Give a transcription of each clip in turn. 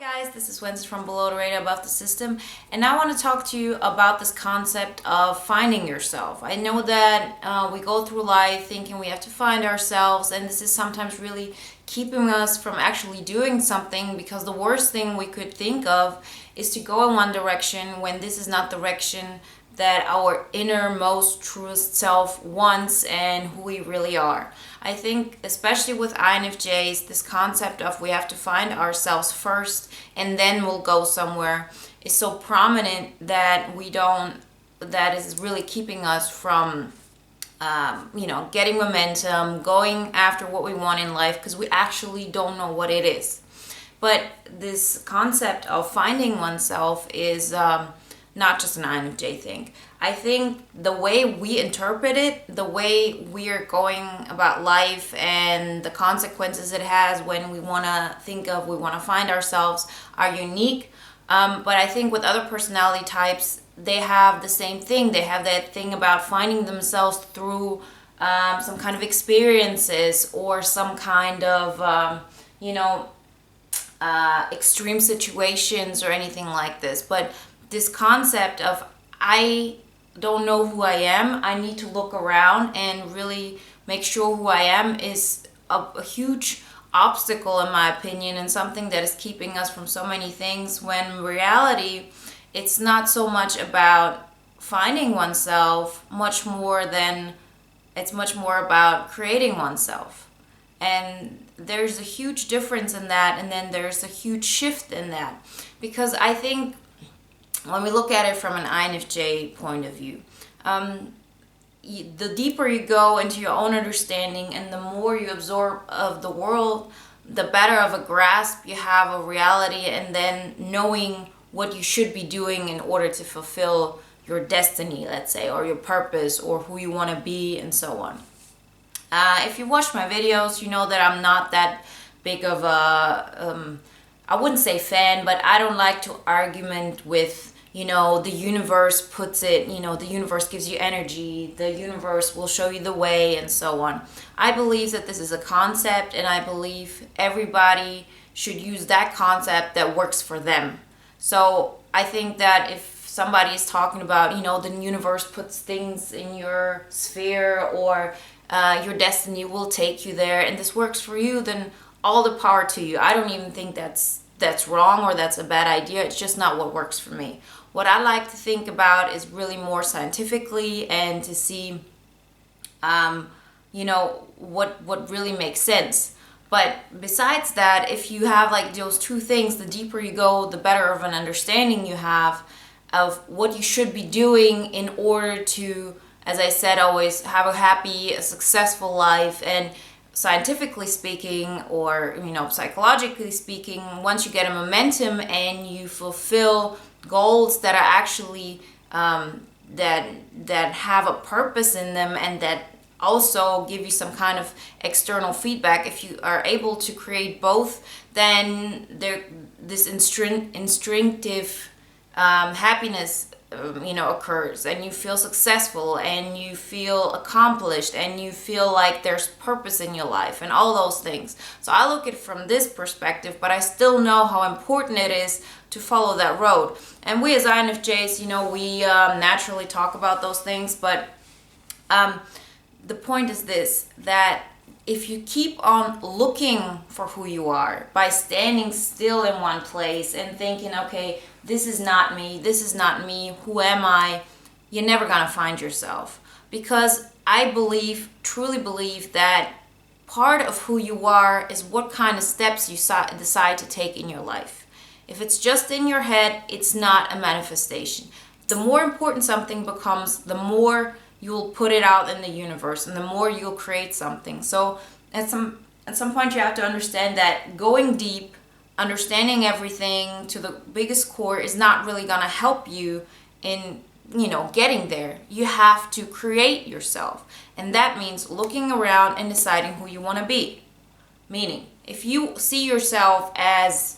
Hi guys, this is Wenzes from Below the Radar Above the System, and I want to talk to you about this concept of finding yourself. I know that we go through life thinking we have to find ourselves, and this is sometimes really keeping us from actually doing something, because the worst thing we could think of is to go in one direction when this is not the direction that our innermost truest self wants and who we really are. I think, especially with INFJs, this concept of we have to find ourselves first and then we'll go somewhere is so prominent that that is really keeping us from, getting momentum, going after what we want in life, because we actually don't know what it is. But this concept of finding oneself is not just an INFJ thing. I think the way we interpret it, the way we are going about life, and the consequences it has when we want to find ourselves are unique. But I think with other personality types, they have the same thing. They have that thing about finding themselves through some kind of experiences or some kind of, extreme situations or anything like this. But this concept of I don't know who I am, I need to look around and really make sure who I am is a huge obstacle, in my opinion, and something that is keeping us from so many things, when in reality it's not so much about finding oneself, it's much more about creating oneself. And there's a huge difference in that, and then there's a huge shift in that, because I think when we look at it from an INFJ point of view, the deeper you go into your own understanding and the more you absorb of the world, the better of a grasp you have of reality, and then knowing what you should be doing in order to fulfill your destiny, let's say, or your purpose, or who you want to be, and so on. If you watch my videos, you know that I'm not that big of a I wouldn't say fan, but I don't like to argument with, the universe puts it, the universe gives you energy, the universe will show you the way, and so on. I believe that this is a concept, and I believe everybody should use that concept that works for them. So I think that if somebody is talking about, the universe puts things in your sphere, or your destiny will take you there, and this works for you, then all the power to you. I don't even think that's wrong or that's a bad idea. It's just not what works for me. What I like to think about is really more scientifically, and to see, what really makes sense. But besides that, if you have like those two things, the deeper you go, the better of an understanding you have of what you should be doing in order to, as I said, always have a happy, a successful life. And scientifically speaking, or psychologically speaking, once you get a momentum and you fulfill goals that are actually that have a purpose in them, and that also give you some kind of external feedback, if you are able to create both, then this instinctive happiness occurs, and you feel successful, and you feel accomplished, and you feel like there's purpose in your life, and all those things. So I look at it from this perspective, but I still know how important it is to follow that road. And we as INFJs, we naturally talk about those things, but the point is this, that if you keep on looking for who you are by standing still in one place and thinking, okay, this is not me, who am I, you're never going to find yourself. Because I truly believe that part of who you are is what kind of steps you decide to take in your life. If it's just in your head, it's not a manifestation. The more important something becomes, the more you'll put it out in the universe, and the more you'll create something. So at some point you have to understand that going deep, understanding everything to the biggest core, is not really going to help you in getting there. You have to create yourself, and that means looking around and deciding who you want to be. Meaning, if you see yourself as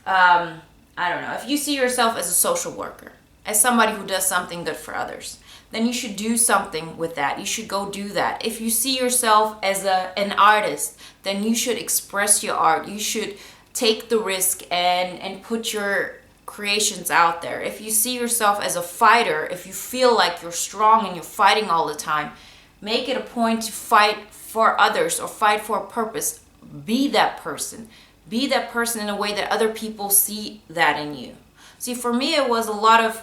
if you see yourself as a social worker, as somebody who does something good for others, then you should do something with that. You should go do that. If you see yourself as an artist, then you should express your art. You should take the risk and put your creations out there. If you see yourself as a fighter, if you feel like you're strong and you're fighting all the time, make it a point to fight for others or fight for a purpose. Be that person. Be that person in a way that other people see that in you. See, for me, it was a lot of,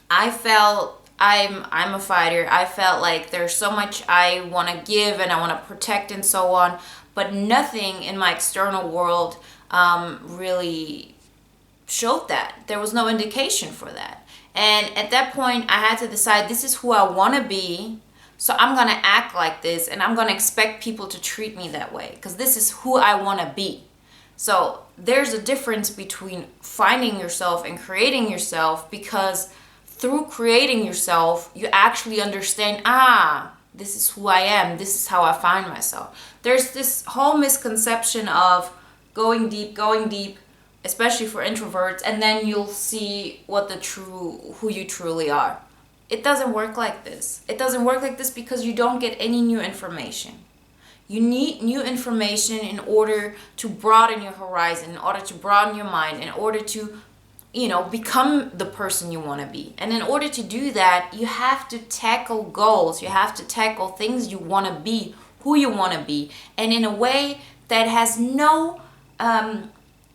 I felt I'm a fighter. I felt like there's so much I want to give and I want to protect and so on, but nothing in my external world really showed that. There was no indication for that. And at that point, I had to decide, this is who I want to be. So I'm going to act like this and I'm going to expect people to treat me that way because this is who I want to be. So there's a difference between finding yourself and creating yourself, because through creating yourself, you actually understand, this is who I am. This is how I find myself. There's this whole misconception of going deep, especially for introverts, and then you'll see who you truly are. It doesn't work like this. It doesn't work like this because you don't get any new information. You need new information in order to broaden your horizon, in order to broaden your mind, in order to, become the person you want to be. And in order to do that, you have to tackle goals. You have to tackle things you want to be, who you want to be, and in a way that has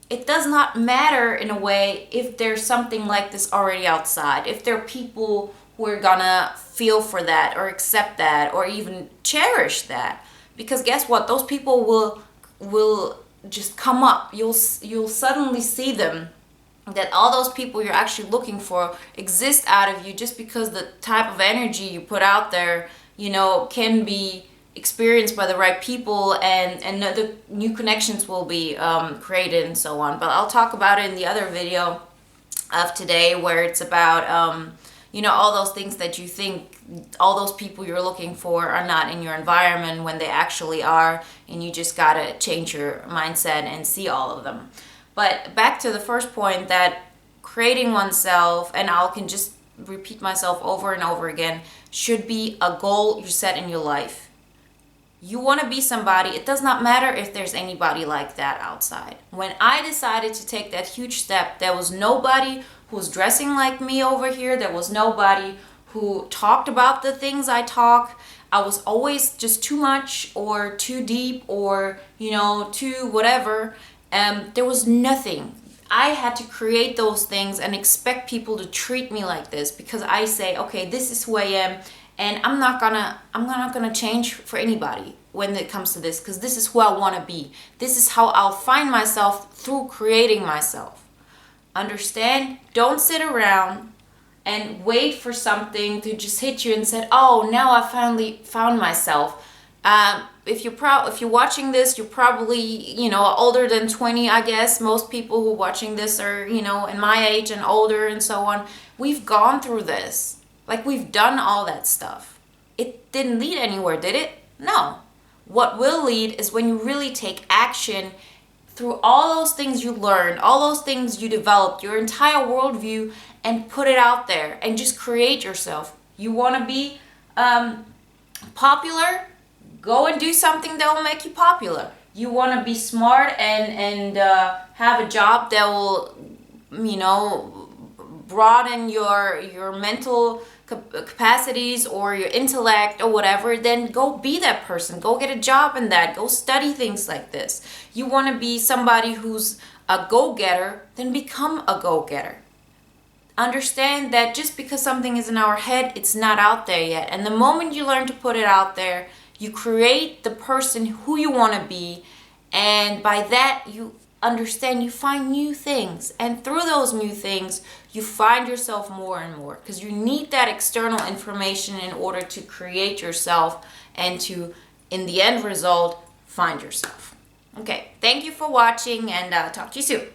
it does not matter in a way if there's something like this already outside, if there are people who are gonna feel for that or accept that or even cherish that. Because guess what? Those people will just come up. You'll suddenly see them, that all those people you're actually looking for exist out of you, just because the type of energy you put out there, can be experienced by the right people, and the new connections will be created and so on. But I'll talk about it in the other video of today, where it's about all those things that you think, all those people you're looking for are not in your environment when they actually are, and you just gotta change your mindset and see all of them. But back to the first point, that creating oneself, and I can just repeat myself over and over again, should be a goal you set in your life. You want to be somebody. It does not matter if there's anybody like that outside. When I decided to take that huge step, there was nobody who was dressing like me over here. There was nobody who talked about the things I talk. I was always just too much or too deep or, too whatever. There was nothing. I had to create those things and expect people to treat me like this, because I say, okay, this is who I am, and I'm not gonna change for anybody when it comes to this, because this is who I want to be. This is how I'll find myself, through creating myself. Understand? Don't sit around and wait for something to just hit you and say, oh, now I finally found myself. If you're watching this, you're probably, older than 20, I guess. Most people who are watching this are, in my age and older and so on. We've gone through this. Like, we've done all that stuff. It didn't lead anywhere, did it? No. What will lead is when you really take action through all those things you learned, all those things you developed, your entire worldview, and put it out there and just create yourself. You want to be popular? Go and do something that will make you popular. You want to be smart and have a job that will, broaden your mental capacities or your intellect or whatever, then go be that person. Go get a job in that. Go study things like this. You want to be somebody who's a go-getter, then become a go-getter. Understand that just because something is in our head, it's not out there yet. And the moment you learn to put it out there, you create the person who you want to be, and by that you understand, you find new things, and through those new things you find yourself more and more, because you need that external information in order to create yourself and to, in the end result, find yourself. Okay, thank you for watching, and talk to you soon.